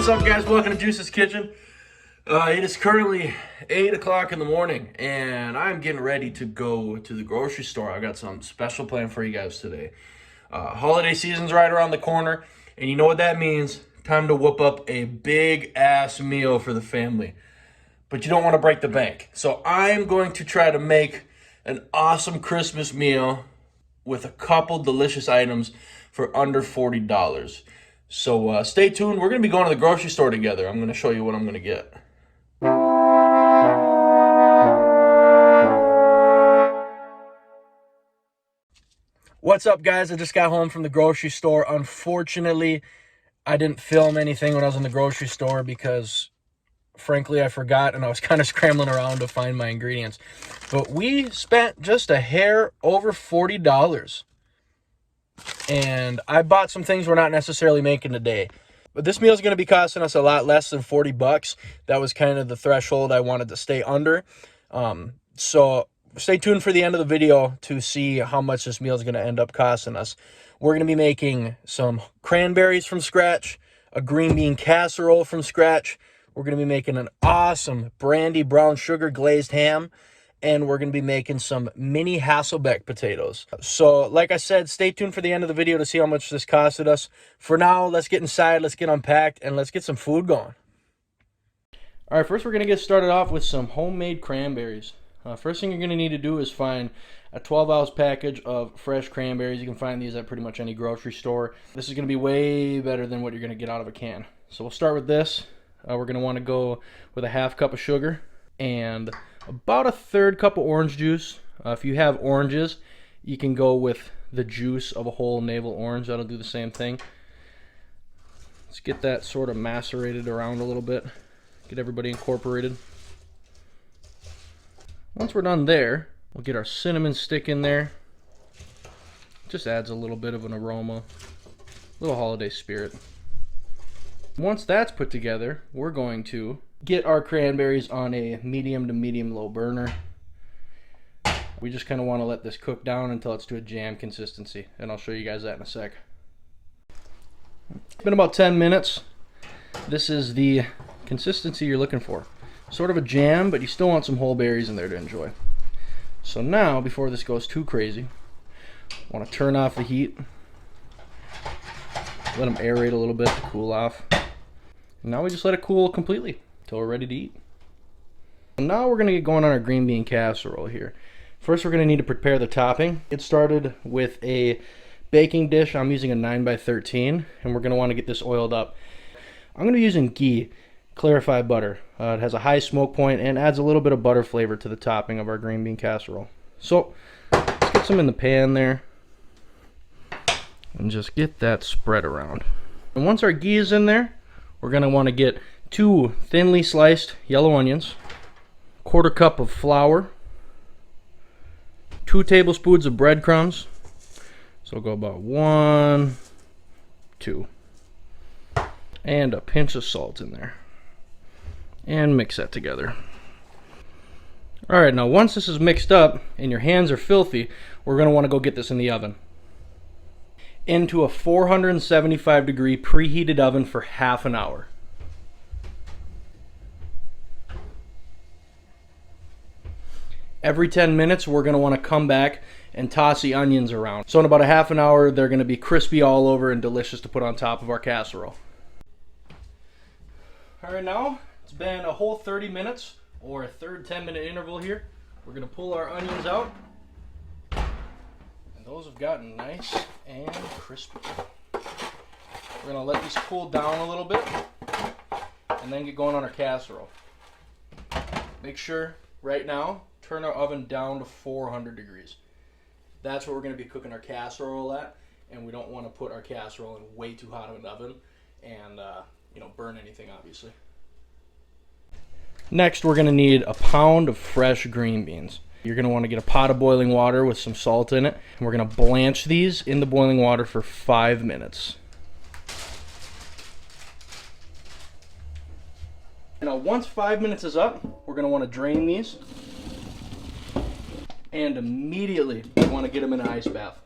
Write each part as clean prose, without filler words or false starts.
What's up, guys? Welcome to Juice's Kitchen. It is currently 8 o'clock in the morning, and I'm getting ready to go to the grocery store. I got some special plan for you guys today. Holiday season's right around the corner, and you know what that means. Time to whoop up a big-ass meal for the family. But you don't want to break the bank. So I'm going to try to make an awesome Christmas meal with a couple delicious items for under $40. So stay tuned. We're going to be going to the grocery store together. I'm going to show you what I'm going to get. What's up, guys? I just got home from the grocery store. Unfortunately, I didn't film anything when I was in the grocery store because, frankly, I forgot and I was kind of scrambling around to find my ingredients. But we spent just a hair over $40. And I bought some things we're not necessarily making today. But this meal is going to be costing us a lot less than $40. That was kind of the threshold I wanted to stay under. So stay tuned for the end of the video to see how much this meal is going to end up costing us. We're going to be making some cranberries from scratch, a green bean casserole from scratch. We're going to be making an awesome brandy brown sugar glazed ham. And we're going to be making some mini Hasselbeck potatoes. So, like I said, stay tuned for the end of the video to see how much this costed us. For now, let's get inside, let's get unpacked, and let's get some food going. All right, first we're going to get started off with some homemade cranberries. First thing you're going to need to do is find a 12-ounce package of fresh cranberries. You can find these at pretty much any grocery store. This is going to be way better than what you're going to get out of a can. So we'll start with this. We're going to want to go with a half cup of sugar and about a third cup of orange juice. If you have oranges, you can go with the juice of a whole navel orange. That'll do the same thing. Let's get that sort of macerated around a little bit. Get everybody incorporated. Once we're done there, we'll get our cinnamon stick in there. Just adds a little bit of an aroma, a little holiday spirit. Once that's put together, we're going to get our cranberries on a medium to medium-low burner. We just kind of want to let this cook down until it's to a jam consistency, and I'll show you guys that in a sec. It's been about 10 minutes. This is the consistency you're looking for. Sort of a jam, but you still want some whole berries in there to enjoy. So now, before this goes too crazy, I want to turn off the heat. Let them aerate a little bit to cool off. And now we just let it cool completely until we're ready to eat. Now we're going to get going on our green bean casserole here. First we're going to need to prepare the topping. Get started with a baking dish. I'm using a 9x13 and we're going to want to get this oiled up. I'm going to be using ghee, clarified butter. It has a high smoke point and adds a little bit of butter flavor to the topping of our green bean casserole. So let's get some in the pan there and just get that spread around. And once our ghee is in there, we're going to want to get 2 thinly sliced yellow onions, 1/4 cup of flour, 2 tablespoons of breadcrumbs. So we'll go about 1, 2, and a pinch of salt in there. And mix that together. Alright, now once this is mixed up and your hands are filthy, we're going to want to go get this in the oven. Into a 475 degree preheated oven for half an hour. Every 10 minutes we're going to want to come back and toss the onions around. So in about a half an hour they're going to be crispy all over and delicious to put on top of our casserole. Alright, now it's been a whole 30 minutes or a third 10-minute interval here. We're going to pull our onions out. And those have gotten nice and crispy. We're going to let these cool down a little bit and then get going on our casserole. Make sure right now, turn our oven down to 400 degrees. That's what we're going to be cooking our casserole at, and we don't want to put our casserole in way too hot of an oven and burn anything, obviously. Next, we're going to need a pound of fresh green beans. You're going to want to get a pot of boiling water with some salt in it, and we're going to blanch these in the boiling water for 5 minutes. Now, once 5 minutes is up, we're going to want to drain these. And immediately, we want to get them in an ice bath.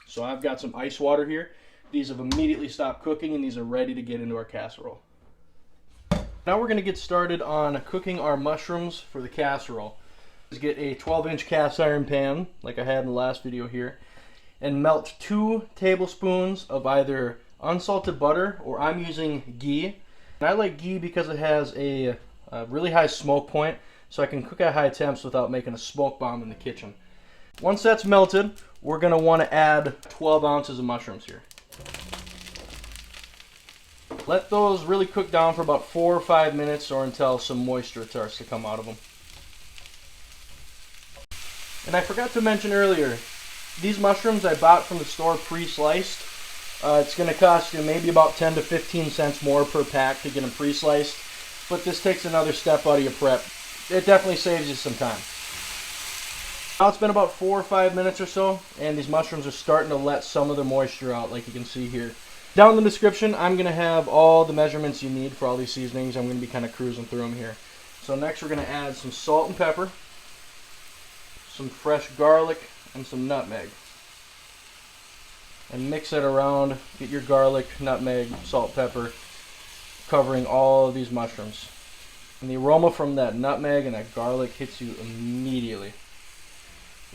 So I've got some ice water here. These have immediately stopped cooking and these are ready to get into our casserole. Now we're going to get started on cooking our mushrooms for the casserole. Let's get a 12-inch cast iron pan, like I had in the last video here, and melt 2 tablespoons of either unsalted butter, or I'm using ghee. And I like ghee because it has a really high smoke point, so I can cook at high temps without making a smoke bomb in the kitchen. Once that's melted, we're going to want to add 12 ounces of mushrooms here. Let those really cook down for about 4 or 5 minutes, or until some moisture starts to come out of them. And I forgot to mention earlier, these mushrooms I bought from the store pre-sliced. It's going to cost you maybe about 10 to 15 cents more per pack to get them pre-sliced, but this takes another step out of your prep. It definitely saves you some time. Now it's been about 4 or 5 minutes or so, and these mushrooms are starting to let some of the moisture out, like you can see here. Down in the description, I'm going to have all the measurements you need for all these seasonings. I'm going to be kind of cruising through them here. So next we're going to add some salt and pepper, some fresh garlic, and some nutmeg. And mix it around. Get your garlic, nutmeg, salt, pepper, covering all of these mushrooms. And the aroma from that nutmeg and that garlic hits you immediately.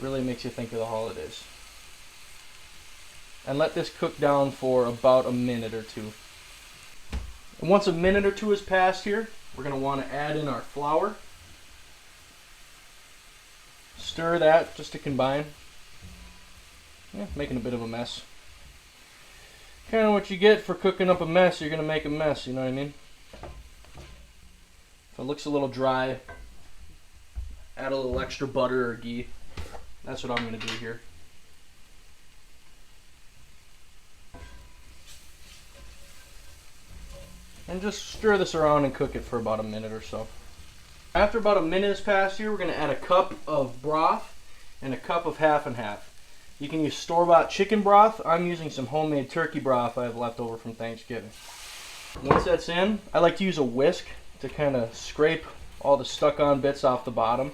Really makes you think of the holidays. And let this cook down for about a minute or two. And once a minute or two has passed here, we're going to want to add in our flour. Stir that just to combine. Yeah, making a bit of a mess. Kind of what you get for cooking up a mess, you're going to make a mess, you know what I mean? If it looks a little dry, add a little extra butter or ghee. That's what I'm going to do here. And just stir this around and cook it for about a minute or so. After about a minute has passed here, we're going to add a cup of broth and a cup of half and half. You can use store-bought chicken broth. I'm using some homemade turkey broth I have left over from Thanksgiving. Once that's in, I like to use a whisk to kind of scrape all the stuck-on bits off the bottom.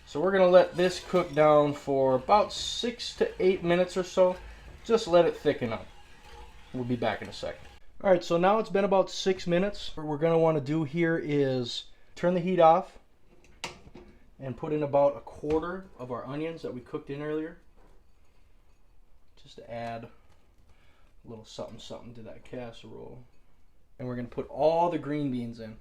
So we're going to let this cook down for about 6 to 8 minutes or so. Just let it thicken up. We'll be back in a second. Alright, so now it's been about 6 minutes. What we're going to want to do here is turn the heat off and put in about 1/4 of our onions that we cooked in earlier. Just to add a little something something to that casserole. And we're going to put all the green beans in.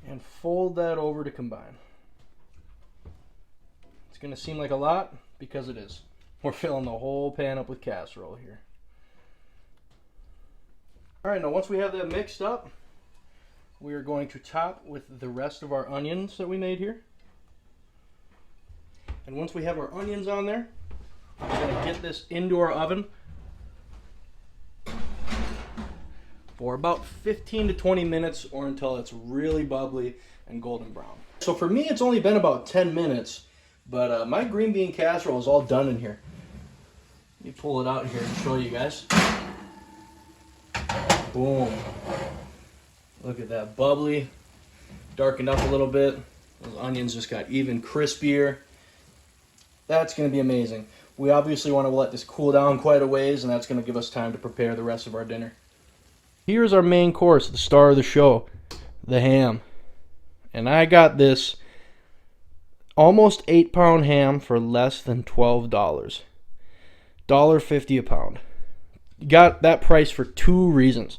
And fold that over to combine. It's going to seem like a lot because it is. We're filling the whole pan up with casserole here. Alright, now once we have that mixed up, we are going to top with the rest of our onions that we made here. And once we have our onions on there, we're going to get this into our oven for about 15 to 20 minutes, or until it's really bubbly and golden brown. So for me, it's only been about 10 minutes, but my green bean casserole is all done in here. Let me pull it out here and show you guys. Boom. Look at that, bubbly, darkened up a little bit. Those onions just got even crispier. That's going to be amazing. We obviously want to let this cool down quite a ways, and that's going to give us time to prepare the rest of our dinner. Here's our main course, the star of the show, the ham. And I got this almost 8-pound ham for less than $12. $1.50 a pound. Got that price for 2 reasons.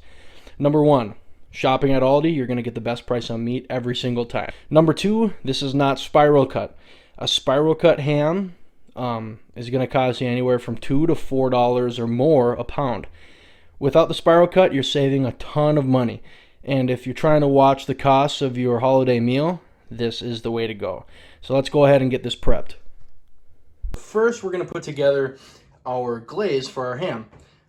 Number 1, shopping at Aldi, you're going to get the best price on meat every single time. Number 2, this is not spiral cut. A spiral cut ham is going to cost you anywhere from $2 to $4 or more a pound. Without the spiral cut, you're saving a ton of money. And if you're trying to watch the costs of your holiday meal, this is the way to go. So let's go ahead and get this prepped. First, we're going to put together our glaze for our ham.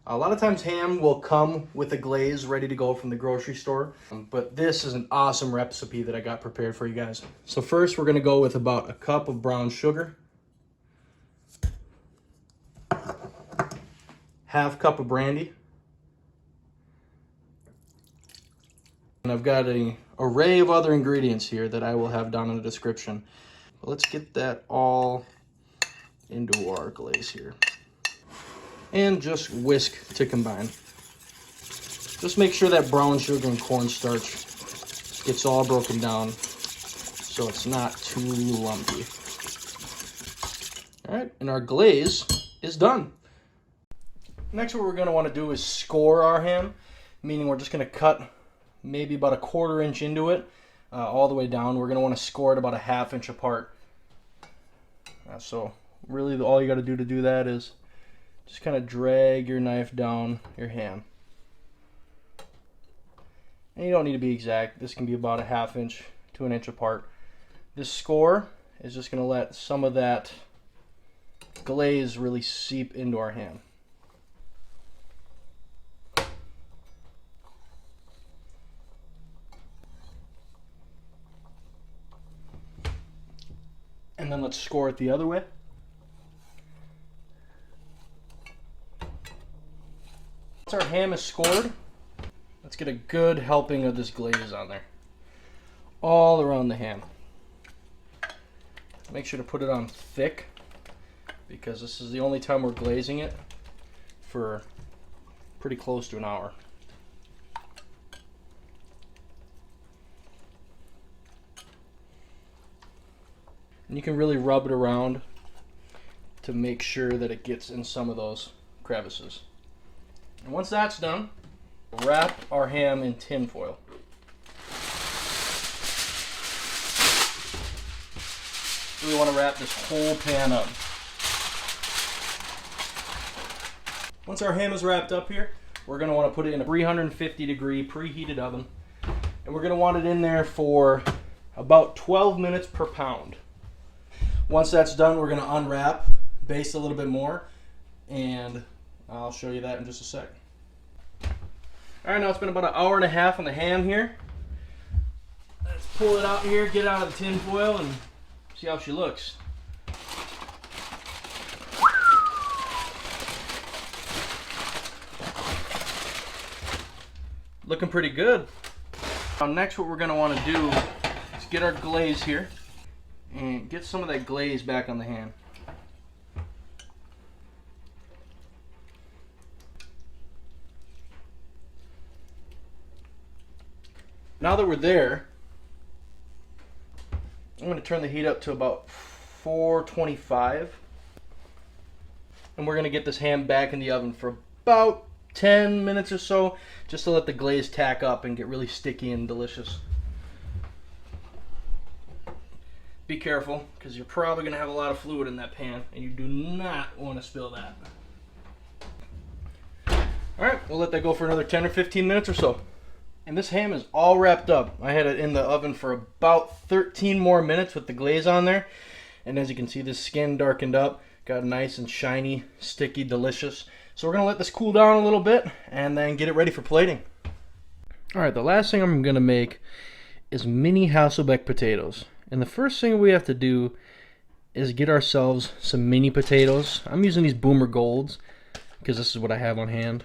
A lot of times ham will come with a glaze ready to go from the grocery store, but this is an awesome recipe that I got prepared for you guys. So first we're going to go with about a cup of brown sugar, half cup of brandy, and I've got a array of other ingredients here that I will have down in the description. But let's get that all into our glaze here. And just whisk to combine. Just make sure that brown sugar and cornstarch gets all broken down so it's not too lumpy. All right, and our glaze is done. Next, what we're going to want to do is score our ham, meaning we're just going to cut maybe about a 1/4 inch into it all the way down. We're going to want to score it about a 1/2 inch apart. So really all you got to do that is just kind of drag your knife down your ham. And you don't need to be exact. This can be about a 1/2 inch to 1 inch apart. This score is just going to let some of that glaze really seep into our ham. And then let's score it the other way. Once our ham is scored, let's get a good helping of this glaze on there. All around the ham. Make sure to put it on thick, because this is the only time we're glazing it for pretty close to an hour. And you can really rub it around to make sure that it gets in some of those crevices. And once that's done, wrap our ham in tin foil. So we want to wrap this whole pan up. Once our ham is wrapped up here, we're going to want to put it in a 350-degree preheated oven. And we're going to want it in there for about 12 minutes per pound. Once that's done, we're going to unwrap, baste a little bit more, and I'll show you that in just a sec. Alright, now it's been about 1.5 hours on the ham here. Let's pull it out here, get it out of the tin foil, and see how she looks. Looking pretty good. Now next, what we're going to want to do is get our glaze here and get some of that glaze back on the ham. Now that we're there, I'm going to turn the heat up to about 425, and we're going to get this ham back in the oven for about 10 minutes or so, just to let the glaze tack up and get really sticky and delicious. Be careful, because you're probably going to have a lot of fluid in that pan, and you do not want to spill that. Alright, we'll let that go for another 10 or 15 minutes or so. And this ham is all wrapped up. I had it in the oven for about 13 more minutes with the glaze on there. And as you can see, the skin darkened up, got nice and shiny, sticky, delicious. So we're going to let this cool down a little bit and then get it ready for plating. Alright, the last thing I'm going to make is mini Hasselbeck potatoes. And the first thing we have to do is get ourselves some mini potatoes. I'm using these Boomer Golds because this is what I have on hand.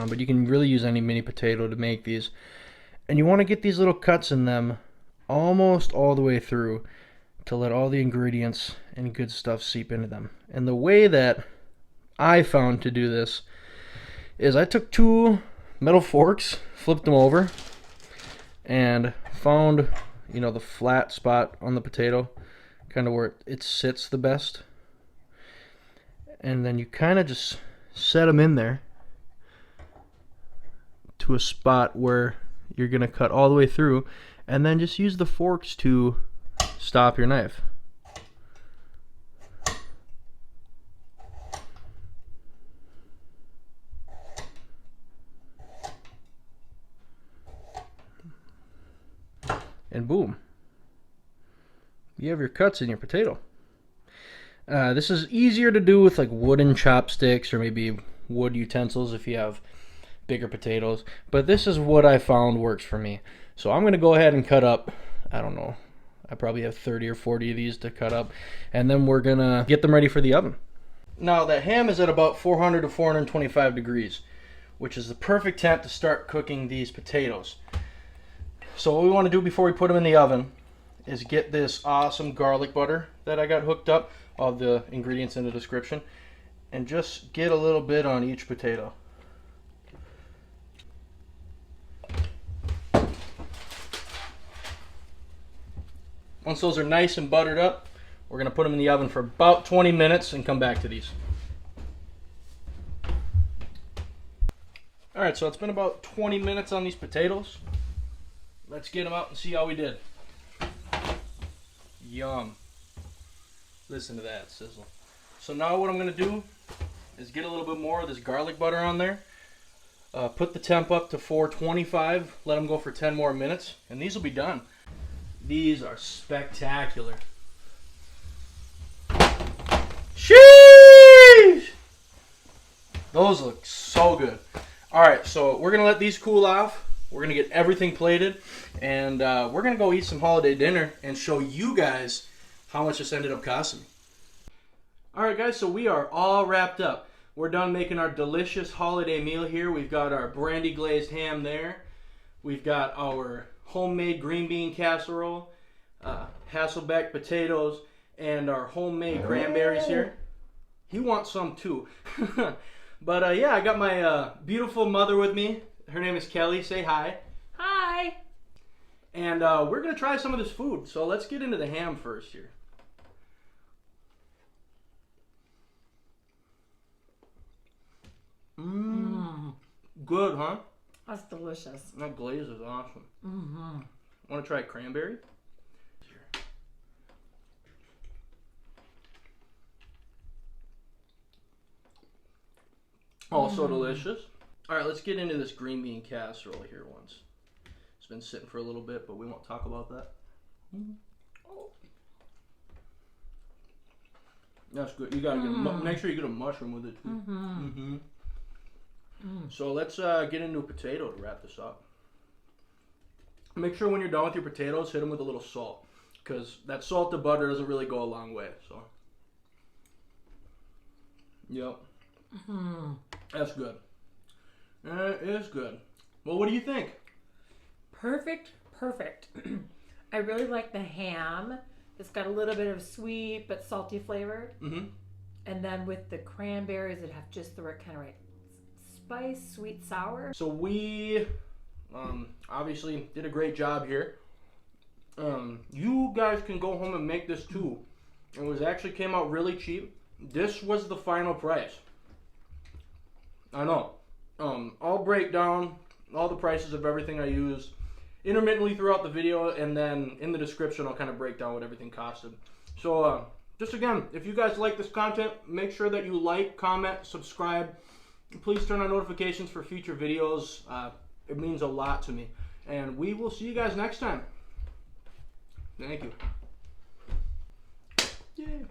But you can really use any mini potato to make these. And you want to get these little cuts in them almost all the way through to let all the ingredients and good stuff seep into them. And the way that I found to do this is I took 2 metal forks, flipped them over, and found, you know, the flat spot on the potato, kind of where it sits the best. And then you kind of just set them in there to a spot where you're going to cut all the way through, and then just use the forks to stop your knife. And boom, you have your cuts in your potato. This is easier to do with like wooden chopsticks or maybe wood utensils if you have bigger potatoes, but this is what I found works for me. So I'm going to go ahead and cut up, I don't know, I probably have 30 or 40 of these to cut up, and then we're going to get them ready for the oven. Now that ham is at about 400 to 425 degrees, which is the perfect temp to start cooking these potatoes. So what we want to do before we put them in the oven is get this awesome garlic butter that I got hooked up. All the ingredients in the description. And just get a little bit on each potato. Once those are nice and buttered up, we're going to put them in the oven for about 20 minutes and come back to these. Alright, so it's been about 20 minutes on these potatoes. Let's get them out and see how we did. Yum. Listen to that sizzle. So now what I'm going to do is get a little bit more of this garlic butter on there. Put the temp up to 425. Let them go for 10 more minutes. And these will be done. These are spectacular. Sheesh! Those look so good. Alright, so we're going to let these cool off. We're going to get everything plated. And we're going to go eat some holiday dinner and show you guys how much this ended up costing me. Alright guys, so we are all wrapped up. We're done making our delicious holiday meal here. We've got our brandy glazed ham there. We've got our homemade green bean casserole, Hasselbeck potatoes, and our homemade cranberries here. He wants some too. But yeah, I got my beautiful mother with me. Her name is Kelly. Say hi. Hi. And we're going to try some of this food. So let's get into the ham first here. Good, huh? That's delicious. That glaze is awesome. Want to try cranberry? Also delicious. All right, let's get into this green bean casserole here once. It's been sitting for a little bit, but we won't talk about that. That's good. You gotta get make sure you get a mushroom with it too. So let's get into a potato to wrap this up. Make sure when you're done with your potatoes, hit them with a little salt, because that salt to butter doesn't really go a long way. So, yep, that's good. It is good. Well, what do you think? Perfect, perfect. I really like the ham. It's got a little bit of sweet but salty flavor. And then with the cranberries, it have just the right kind of spice, sweet, sour. So we obviously did a great job here. You guys can go home and make this too. It was actually came out really cheap. This was the final price. I know. I'll break down all the prices of everything I used intermittently throughout the video, and then in the description I'll kind of break down what everything costed. So just again, if you guys like this content, make sure that you like, comment, subscribe. Please turn on notifications for future videos. It means a lot to me. And we will see you guys next time. Thank you. Yay.